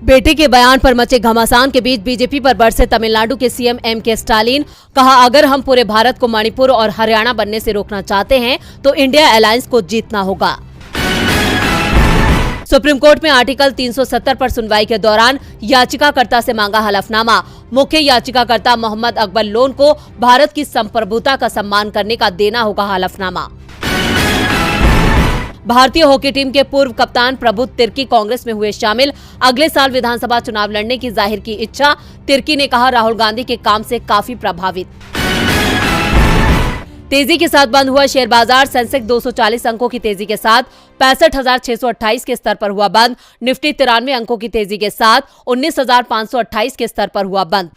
बेटे के बयान पर मचे घमासान के बीच बीजेपी पर बरसे तमिलनाडु के सीएम एम.के. स्टालिन। कहा, अगर हम पूरे भारत को मणिपुर और हरियाणा बनने से रोकना चाहते हैं तो इंडिया अलायंस को जीतना होगा। सुप्रीम कोर्ट में आर्टिकल 370 पर सुनवाई के दौरान याचिकाकर्ता से मांगा हलफनामा। मुख्य याचिकाकर्ता मोहम्मद अकबर लोन को भारत की संप्रभुता का सम्मान करने का देना होगा हलफनामा। भारतीय हॉकी टीम के पूर्व कप्तान प्रभु तिर्की कांग्रेस में हुए शामिल। अगले साल विधानसभा चुनाव लड़ने की जाहिर की इच्छा। तिर्की ने कहा, राहुल गांधी के काम से काफी प्रभावित। तेजी के साथ बंद हुआ शेयर बाजार। सेंसेक्स 240 अंकों की तेजी के साथ 65,628 के स्तर पर हुआ बंद। निफ्टी 93 अंकों की तेजी के साथ 19,528 के स्तर पर हुआ बंद।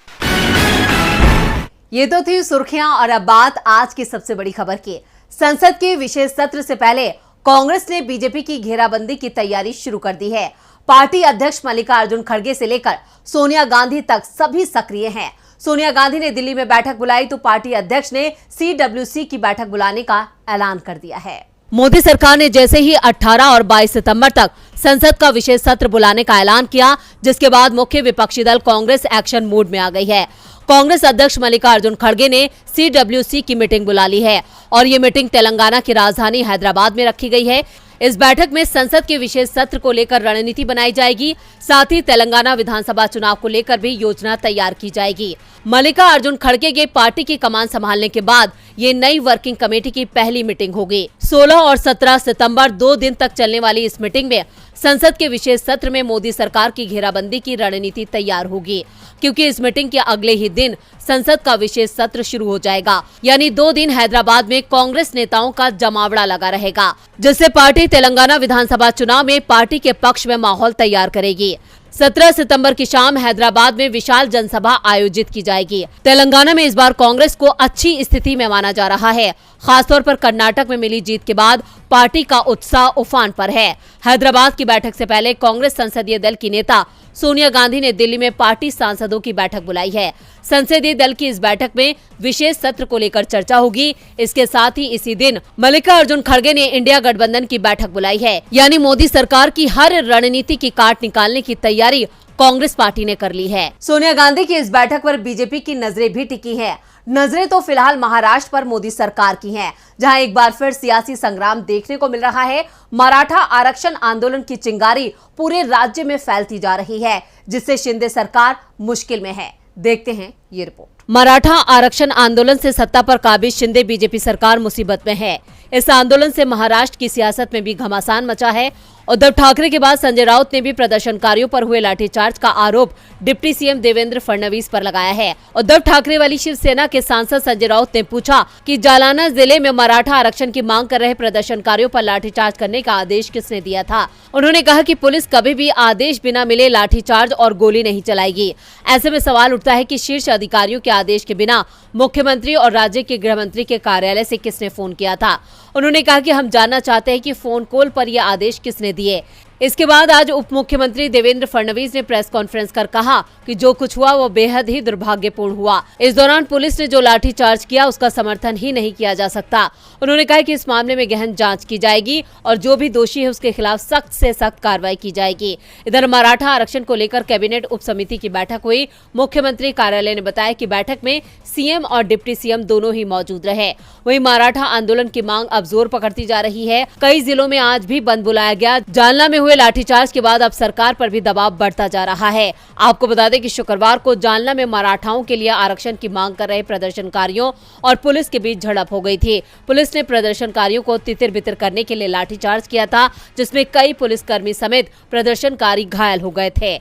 ये तो थी सुर्खियां और अब बात आज की सबसे बड़ी खबर की। संसद के विशेष सत्र से पहले कांग्रेस ने बीजेपी की घेराबंदी की तैयारी शुरू कर दी है। पार्टी अध्यक्ष मल्लिकार्जुन खड़गे से लेकर सोनिया गांधी तक सभी सक्रिय हैं। सोनिया गांधी ने दिल्ली में बैठक बुलाई तो पार्टी अध्यक्ष ने CWC की बैठक बुलाने का ऐलान कर दिया है। मोदी सरकार ने जैसे ही 18 और 22 सितंबर तक संसद का विशेष सत्र बुलाने का ऐलान किया, जिसके बाद मुख्य विपक्षी दल कांग्रेस एक्शन मोड में आ गई है। कांग्रेस अध्यक्ष मल्लिकार्जुन खड़गे ने CWC की मीटिंग बुला ली है और ये मीटिंग तेलंगाना की राजधानी हैदराबाद में रखी गई है। इस बैठक में संसद के विशेष सत्र को लेकर रणनीति बनाई जाएगी। साथ ही तेलंगाना विधानसभा चुनाव को लेकर भी योजना तैयार की जाएगी। मल्लिकार्जुन खड़गे के पार्टी की कमान संभालने के बाद ये नई वर्किंग कमेटी की पहली मीटिंग होगी। 16 और 17 सितंबर 2 दिन तक चलने वाली इस मीटिंग में संसद के विशेष सत्र में मोदी सरकार की घेराबंदी की रणनीति तैयार होगी, क्योंकि इस मीटिंग के अगले ही दिन संसद का विशेष सत्र शुरू हो जाएगा। यानी 2 दिन हैदराबाद में कांग्रेस नेताओं का जमावड़ा लगा रहेगा, जिससे पार्टी तेलंगाना विधानसभा चुनाव में पार्टी के पक्ष में माहौल तैयार करेगी। 17 सितंबर की शाम हैदराबाद में विशाल जनसभा आयोजित की जाएगी। तेलंगाना में इस बार कांग्रेस को अच्छी स्थिति में माना जा रहा है। खासतौर पर कर्नाटक में मिली जीत के बाद पार्टी का उत्साह उफान पर है। हैदराबाद की बैठक से पहले कांग्रेस संसदीय दल की नेता सोनिया गांधी ने दिल्ली में पार्टी सांसदों की बैठक बुलाई है। संसदीय दल की इस बैठक में विशेष सत्र को लेकर चर्चा होगी। इसके साथ ही इसी दिन मल्लिकार्जुन खड़गे ने इंडिया गठबंधन की बैठक बुलाई है। यानी मोदी सरकार की हर रणनीति की काट निकालने की तैयारी कांग्रेस पार्टी ने कर ली है। सोनिया गांधी की इस बैठक पर बीजेपी की नजरें भी टिकी हैं। नजरें तो फिलहाल महाराष्ट्र पर मोदी सरकार की हैं, जहां एक बार फिर सियासी संग्राम देखने को मिल रहा है। मराठा आरक्षण आंदोलन की चिंगारी पूरे राज्य में फैलती जा रही है, जिससे शिंदे सरकार मुश्किल में है। देखते हैं ये रिपोर्ट। मराठा आरक्षण आंदोलन से सत्ता पर काबिज शिंदे बीजेपी सरकार मुसीबत में है। इस आंदोलन से महाराष्ट्र की सियासत में भी घमासान मचा है। उद्धव ठाकरे के बाद संजय राउत ने भी प्रदर्शनकारियों पर हुए लाठीचार्ज का आरोप डिप्टी सीएम देवेंद्र फडणवीस पर लगाया है। उद्धव ठाकरे वाली शिवसेना के सांसद संजय राउत ने पूछा कि जालना जिले में मराठा आरक्षण की मांग कर रहे प्रदर्शनकारियों पर लाठीचार्ज करने का आदेश किसने दिया था। उन्होंने कहा कि पुलिस कभी भी आदेश बिना मिले लाठीचार्ज और गोली नहीं चलाएगी। ऐसे में सवाल उठता है कि शीर्ष अधिकारियों के आदेश के बिना मुख्यमंत्री और राज्य के गृह मंत्री के कार्यालय से किसने फोन किया था। उन्होंने कहा कि हम जानना चाहते हैं कि फोन कॉल पर यह आदेश किसने दिए। इसके बाद आज उप मुख्यमंत्री देवेंद्र फडणवीस ने प्रेस कॉन्फ्रेंस कर कहा कि जो कुछ हुआ वो बेहद ही दुर्भाग्यपूर्ण हुआ। इस दौरान पुलिस ने जो लाठीचार्ज किया उसका समर्थन ही नहीं किया जा सकता। उन्होंने कहा कि इस मामले में गहन जांच की जाएगी और जो भी दोषी है उसके खिलाफ सख्त से सख्त कार्रवाई की जाएगी। इधर मराठा आरक्षण को लेकर कैबिनेट उप समिति की बैठक हुई। मुख्यमंत्री कार्यालय ने बताया कि बैठक में सीएम और डिप्टी सीएम दोनों ही मौजूद रहे। वहीं मराठा आंदोलन की मांग अब जोर पकड़ती जा रही है। कई जिलों में आज भी बंद बुलाया गया। जालना में हुए लाठीचार्ज के बाद अब सरकार पर भी दबाव बढ़ता जा रहा है। आपको बता दें कि शुक्रवार को जालना में मराठाओं के लिए आरक्षण की मांग कर रहे प्रदर्शनकारियों और पुलिस के बीच झड़प हो गई थी। पुलिस ने प्रदर्शनकारियों को तितिर-बितिर करने के लिए लाठीचार्ज किया था, जिसमें कई पुलिसकर्मी समेत प्रदर्शनकारी घायल हो गए थे।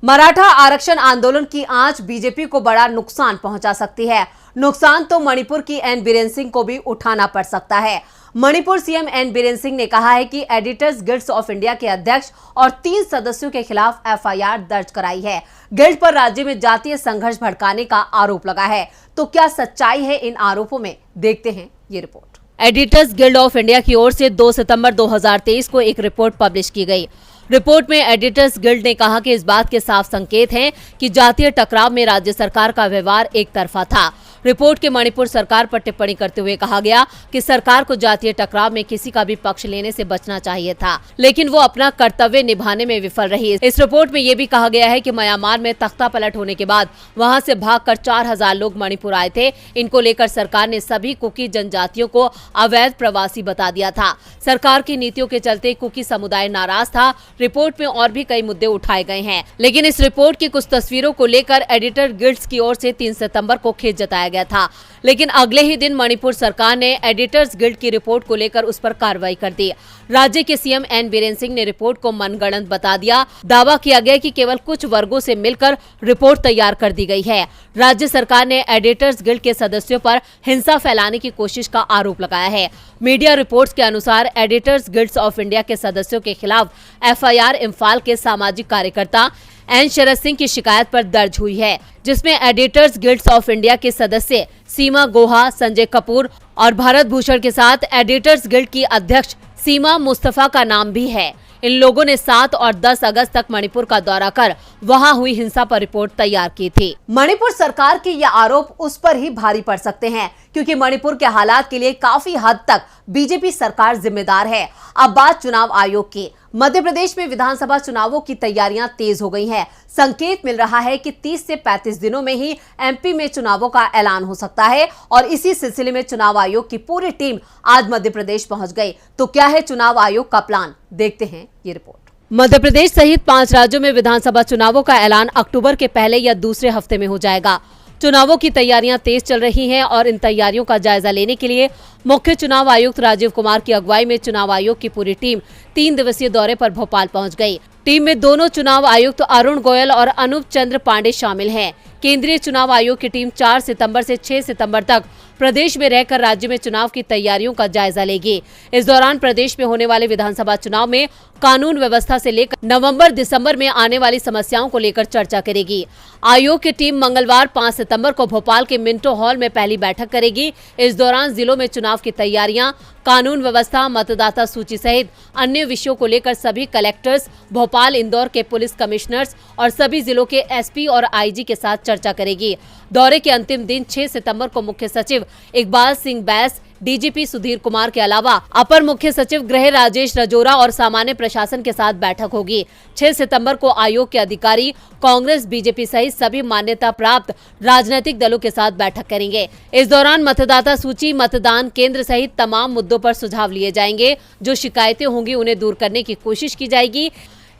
मराठा आरक्षण आंदोलन की आंच बीजेपी को बड़ा नुकसान पहुंचा सकती है। नुकसान तो मणिपुर की एन बीरेन सिंह को भी उठाना पड़ सकता है। मणिपुर सीएम एन बीरेन सिंह ने कहा है कि एडिटर्स गिल्ड्स ऑफ इंडिया के अध्यक्ष और 3 सदस्यों के खिलाफ एफआईआर दर्ज कराई है। गिल्ड पर राज्य में जातीय संघर्ष भड़काने का आरोप लगा है। तो क्या सच्चाई है इन आरोपों में? देखते हैं ये report. Editors guild of India की ओर से 2 सितंबर 2023 को एक रिपोर्ट पब्लिश की गई। रिपोर्ट में एडिटर्स गिल्ड ने कहा कि इस बात के साफ संकेत हैं कि जातीय टकराव में राज्य सरकार का व्यवहार एक तरफा था। रिपोर्ट के मणिपुर सरकार पर टिप्पणी करते हुए कहा गया कि सरकार को जातीय टकराव में किसी का भी पक्ष लेने से बचना चाहिए था, लेकिन वो अपना कर्तव्य निभाने में विफल रही। इस रिपोर्ट में ये भी कहा गया है कि म्यांमार में तख्ता पलट होने के बाद वहां से भागकर 4000 लोग मणिपुर आए थे। इनको लेकर सरकार ने सभी कुकी जनजातियों को अवैध प्रवासी बता दिया था। सरकार की नीतियों के चलते कुकी समुदाय नाराज था। रिपोर्ट में और भी कई मुद्दे उठाए गए हैं, लेकिन इस रिपोर्ट की कुछ तस्वीरों को लेकर एडिटर गिल्ड्स की ओर से 3 सितंबर को खेद जताया गया था, लेकिन अगले ही दिन मणिपुर सरकार ने एडिटर्स गिल्ड की रिपोर्ट को लेकर उस पर कार्रवाई कर दी। राज्य के सीएम एन बीरेन सिंह ने रिपोर्ट को मनगढ़ंत बता दिया। दावा किया गया कि केवल कुछ वर्गों से मिलकर रिपोर्ट तैयार कर दी गई है। राज्य सरकार ने एडिटर्स गिल्ड के सदस्यों पर हिंसा फैलाने की कोशिश का आरोप लगाया है। मीडिया रिपोर्ट्स के अनुसार एडिटर्स गिल्ड्स ऑफ इंडिया के सदस्यों के खिलाफ एफआईआर इम्फाल के सामाजिक कार्यकर्ता एन शरद सिंह की शिकायत पर दर्ज हुई है, जिसमें एडिटर्स गिल्ड्स ऑफ इंडिया के सदस्य सीमा गोहा, संजय कपूर और भारत भूषण के साथ एडिटर्स गिल्ड की अध्यक्ष सीमा मुस्तफा का नाम भी है। इन लोगों ने 7 और 10 अगस्त तक मणिपुर का दौरा कर वहां हुई हिंसा पर रिपोर्ट तैयार की थी। मणिपुर सरकार के ये आरोप उस पर ही भारी पड़ सकते हैं, क्योंकि मणिपुर के हालात के लिए काफी हद तक बीजेपी सरकार जिम्मेदार है। अब बात चुनाव आयोग की। मध्य प्रदेश में विधानसभा चुनावों की तैयारियां तेज हो गई हैं। संकेत मिल रहा है कि 30 से 35 दिनों में ही एमपी में चुनावों का ऐलान हो सकता है, और इसी सिलसिले में चुनाव आयोग की पूरी टीम आज मध्य प्रदेश पहुंच गई। तो क्या है चुनाव आयोग का प्लान, देखते हैं ये रिपोर्ट। मध्य प्रदेश सहित 5 राज्यों में विधानसभा चुनावों का ऐलान अक्टूबर के पहले या दूसरे हफ्ते में हो जाएगा। चुनावों की तैयारियां तेज चल रही हैं और इन तैयारियों का जायजा लेने के लिए मुख्य चुनाव आयुक्त राजीव कुमार की अगुवाई में चुनाव आयोग की पूरी टीम 3 दिवसीय दौरे पर भोपाल पहुंच गई। टीम में दोनों चुनाव आयुक्त अरुण गोयल और अनूप चंद्र पांडे शामिल हैं। केंद्रीय चुनाव आयोग की टीम 4 सितंबर से 6 सितंबर तक प्रदेश में रहकर राज्य में चुनाव की तैयारियों का जायजा लेगी। इस दौरान प्रदेश में होने वाले विधानसभा चुनाव में कानून व्यवस्था से लेकर नवंबर-दिसंबर में आने वाली समस्याओं को लेकर चर्चा करेगी। आयोग की टीम मंगलवार 5 सितंबर को भोपाल के मिंटो हॉल में पहली बैठक करेगी। इस दौरान जिलों में चुनाव की तैयारियां, कानून व्यवस्था, मतदाता सूची सहित अन्य विषयों को लेकर सभी कलेक्टर्स, भोपाल, इंदौर के पुलिस कमिश्नर्स और सभी जिलों के एसपी और आईजी के साथ चर्चा करेगी। दौरे के अंतिम दिन 6 सितंबर को मुख्य सचिव इकबाल सिंह बैस, डीजीपी सुधीर कुमार के अलावा अपर मुख्य सचिव गृह राजेश रजोरा और सामान्य प्रशासन के साथ बैठक होगी। 6 सितंबर को आयोग के अधिकारी कांग्रेस, बीजेपी सहित सभी मान्यता प्राप्त राजनीतिक दलों के साथ बैठक करेंगे। इस दौरान मतदाता सूची, मतदान केंद्र सहित तमाम मुद्दों पर सुझाव लिए जाएंगे। जो शिकायतें होंगी उन्हें दूर करने की कोशिश की जाएगी।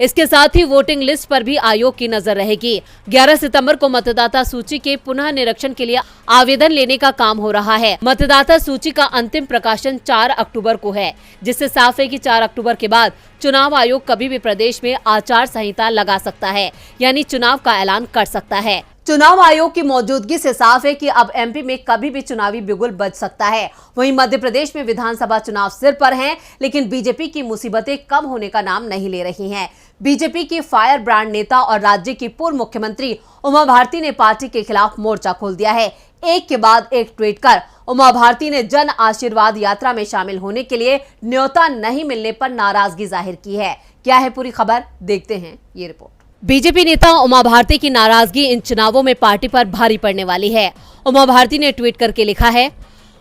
इसके साथ ही वोटिंग लिस्ट पर भी आयोग की नजर रहेगी। 11 सितंबर को मतदाता सूची के पुनः निरीक्षण के लिए आवेदन लेने का काम हो रहा है। मतदाता सूची का अंतिम प्रकाशन 4 अक्टूबर को है, जिससे साफ है कि 4 अक्टूबर के बाद चुनाव आयोग कभी भी प्रदेश में आचार संहिता लगा सकता है, यानी चुनाव का ऐलान कर सकता है। चुनाव आयोग की मौजूदगी से साफ है कि अब एमपी में कभी भी चुनावी बिगुल बज सकता है। वहीं मध्य प्रदेश में विधानसभा चुनाव सिर पर हैं, लेकिन बीजेपी की मुसीबतें कम होने का नाम नहीं ले रही हैं। बीजेपी की फायर ब्रांड नेता और राज्य की पूर्व मुख्यमंत्री उमा भारती ने पार्टी के खिलाफ मोर्चा खोल दिया है। एक के बाद एक ट्वीट कर उमा भारती ने जन आशीर्वाद यात्रा में शामिल होने के लिए न्योता नहीं मिलने पर नाराजगी जाहिर की है। क्या है पूरी खबर, देखते हैं ये रिपोर्ट। बीजेपी नेता उमा भारती की नाराजगी इन चुनावों में पार्टी पर भारी पड़ने वाली है। उमा भारती ने ट्वीट करके लिखा है,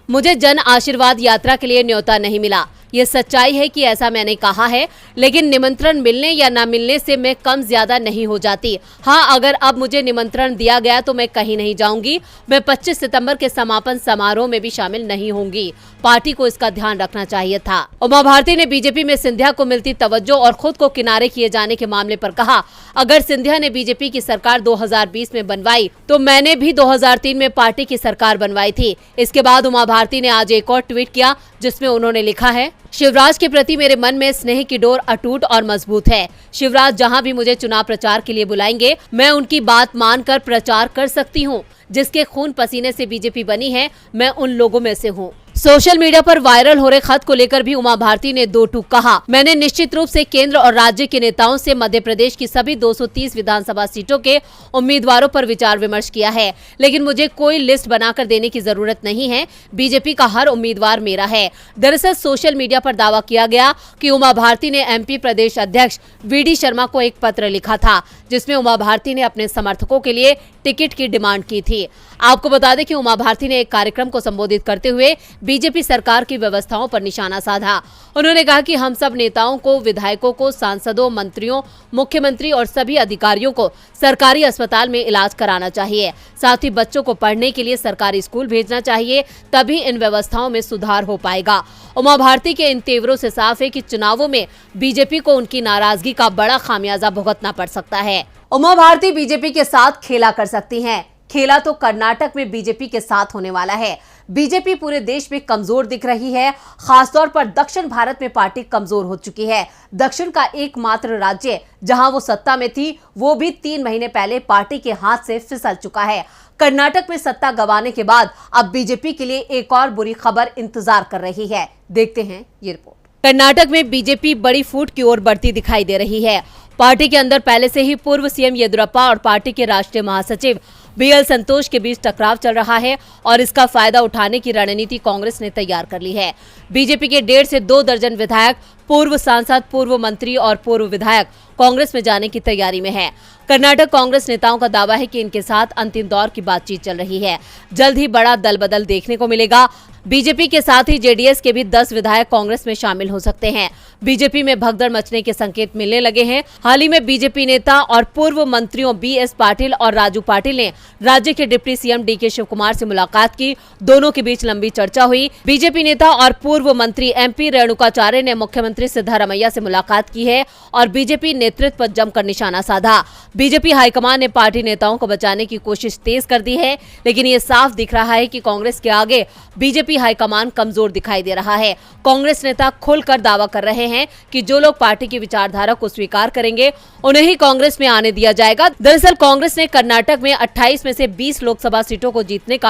मुझे जन आशीर्वाद यात्रा के लिए न्योता नहीं मिला। ये सच्चाई है कि ऐसा मैंने कहा है, लेकिन निमंत्रण मिलने या न मिलने से मैं कम ज्यादा नहीं हो जाती। हाँ, अगर अब मुझे निमंत्रण दिया गया तो मैं कहीं नहीं जाऊंगी। मैं 25 सितंबर के समापन समारोह में भी शामिल नहीं होंगी। पार्टी को इसका ध्यान रखना चाहिए था। उमा भारती ने बीजेपी में सिंधिया को मिलती तवज्जो और खुद को किनारे किए जाने के मामले पर कहा, अगर सिंधिया ने बीजेपी की सरकार 2020 में बनवाई तो मैंने भी 2003 में पार्टी की सरकार बनवाई थी। इसके बाद उमा भारती ने आज एक और ट्वीट किया, जिसमें उन्होंने लिखा है, शिवराज के प्रति मेरे मन में स्नेह की डोर अटूट और मजबूत है। शिवराज जहां भी मुझे चुनाव प्रचार के लिए बुलाएंगे, मैं उनकी बात मानकर प्रचार कर सकती हूं। जिसके खून पसीने से बीजेपी बनी है, मैं उन लोगों में से हूं। सोशल मीडिया पर वायरल हो रहे खत को लेकर भी उमा भारती ने दो टूक कहा। मैंने निश्चित रूप से केंद्र और राज्य के नेताओं से मध्य प्रदेश की सभी 230 विधानसभा सीटों के उम्मीदवारों पर विचार विमर्श किया है, लेकिन मुझे कोई लिस्ट बनाकर देने की जरूरत नहीं है। बीजेपी का हर उम्मीदवार मेरा है। दरअसल सोशल मीडिया पर दावा किया गया कि उमा भारती ने एमपी प्रदेश अध्यक्ष वीडी शर्मा को एक पत्र लिखा था, जिसमें उमा भारती ने अपने समर्थकों के लिए टिकट की डिमांड की थी। आपको बता दें कि उमा भारती ने एक कार्यक्रम को संबोधित करते हुए बीजेपी सरकार की व्यवस्थाओं पर निशाना साधा। उन्होंने कहा कि हम सब नेताओं को, विधायकों को, सांसदों, मंत्रियों, मुख्यमंत्री और सभी अधिकारियों को सरकारी अस्पताल में इलाज कराना चाहिए। साथ ही बच्चों को पढ़ने के लिए सरकारी स्कूल भेजना चाहिए, तभी इन व्यवस्थाओं में सुधार हो पाएगा। उमा भारती के इन तेवरों से साफ है कि चुनावों में बीजेपी को उनकी नाराजगी का बड़ा खामियाजा भुगतना पड़ सकता है। उमा भारती बीजेपी के साथ खेला कर सकती हैं। खेला तो कर्नाटक में बीजेपी के साथ होने वाला है। बीजेपी पूरे देश में कमजोर दिख रही है, खासतौर पर दक्षिण भारत में पार्टी कमजोर हो चुकी है। दक्षिण का एकमात्र राज्य जहां वो सत्ता में थी, वो भी 3 महीने पहले पार्टी के हाथ से फिसल चुका है। कर्नाटक में सत्ता गंवाने के बाद अब बीजेपी के लिए एक और बुरी खबर इंतजार कर रही है। देखते हैं ये रिपोर्ट। कर्नाटक में बीजेपी बड़ी फूट की ओर बढ़ती दिखाई दे रही है। पार्टी के अंदर पहले से ही पूर्व सीएम येदियुरप्पा और पार्टी के राष्ट्रीय महासचिव बीएल संतोष के बीच टकराव चल रहा है और इसका फायदा उठाने की रणनीति कांग्रेस ने तैयार कर ली है। बीजेपी के 1.5 से 2 दर्जन विधायक, पूर्व सांसद, पूर्व मंत्री और पूर्व विधायक कांग्रेस में जाने की तैयारी में है। कर्नाटक कांग्रेस नेताओं का दावा है कि इनके साथ अंतिम दौर की बातचीत चल रही है। जल्द ही बड़ा दल बदल देखने को मिलेगा। बीजेपी के साथ ही जेडीएस के भी 10 विधायक कांग्रेस में शामिल हो सकते हैं। बीजेपी में भगदड़ मचने के संकेत मिलने लगे हैं। हाल ही में बीजेपी नेता और पूर्व मंत्रियों बीएस पाटिल और राजू पाटिल ने राज्य के deputy CM DK Shivakumar से मुलाकात की। दोनों के बीच लंबी चर्चा हुई। बीजेपी नेता और पूर्व मंत्री एमपी रेणुकाचार्य ने मुख्यमंत्री सिद्धारमैया से मुलाकात की है और बीजेपी नेतृत्व पर जमकर निशाना साधा। बीजेपी हाईकमान ने पार्टी नेताओं को बचाने की कोशिश तेज कर दी है, लेकिन ये साफ दिख रहा है कि कांग्रेस के आगे बीजेपी हाईकमान कमजोर दिखाई दे रहा है। कांग्रेस नेता खुलकर दावा कर रहे हैं कि जो लोग पार्टी की विचारधारा को स्वीकार करेंगे, उन्हें ही कांग्रेस में आने दिया जाएगा। दरअसल कांग्रेस ने कर्नाटक में 28 में से 20 लोकसभा सीटों को जीतने का